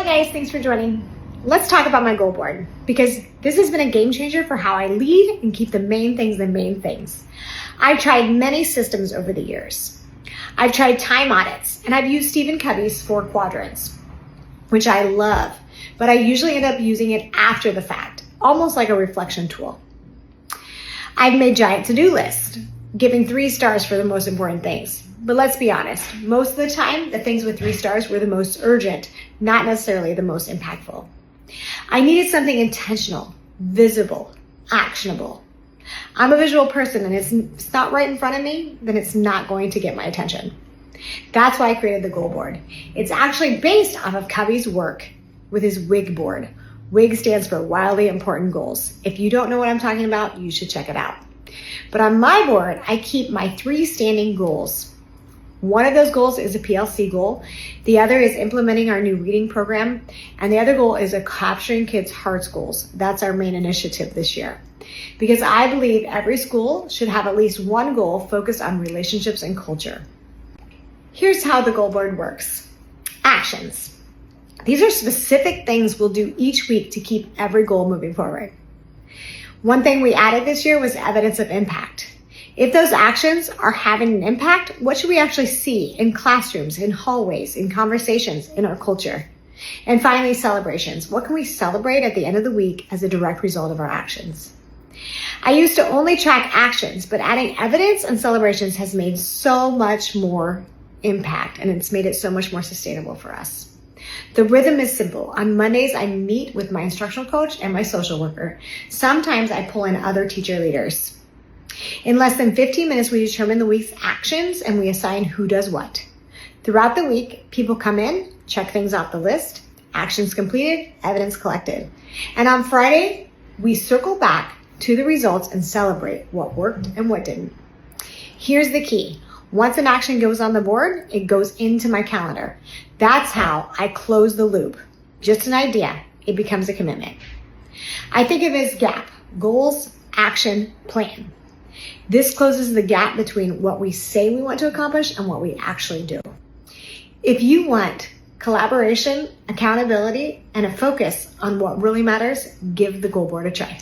guys, thanks for joining. Let's talk about my goal board because this has been a game changer for how I lead and keep the main things. I've tried many systems over the years. I've tried time audits and I've used Stephen Covey's 4 quadrants, which I love, but I usually end up using it after the fact, almost like a reflection tool. I've made giant to-do lists, giving 3 stars for the most important things. But let's be honest, most of the time, the things with 3 stars were the most urgent, not necessarily the most impactful. I needed something intentional, visible, actionable. I'm a visual person, and it's not right in front of me, then it's not going to get my attention. That's why I created the goal board. It's actually based off of Covey's work with his WIG board. WIG stands for Wildly Important Goals. If you don't know what I'm talking about, you should check it out. But on my board, I keep my 3 standing goals. One of those goals is a PLC goal. The other is implementing our new reading program. And the other goal is a capturing kids' hearts goals. That's our main initiative this year. Because I believe every school should have at least one goal focused on relationships and culture. Here's how the goal board works. Actions. These are specific things we'll do each week to keep every goal moving forward. One thing we added this year was evidence of impact. If those actions are having an impact, what should we actually see in classrooms, in hallways, in conversations, in our culture? And finally, celebrations. What can we celebrate at the end of the week as a direct result of our actions? I used to only track actions, but adding evidence and celebrations has made so much more impact, and it's made it so much more sustainable for us. The rhythm is simple. On Mondays, I meet with my instructional coach and my social worker. Sometimes I pull in other teacher leaders. In less than 15 minutes, we determine the week's actions and we assign who does what. Throughout the week, people come in, check things off the list, actions completed, evidence collected. And on Friday, we circle back to the results and celebrate what worked and what didn't. Here's the key. Once an action goes on the board, it goes into my calendar. That's how I close the loop. Just an idea, it becomes a commitment. I think of it as GAP, goals, action, plan. This closes the gap between what we say we want to accomplish and what we actually do. If you want collaboration, accountability, and a focus on what really matters, give the goal board a try.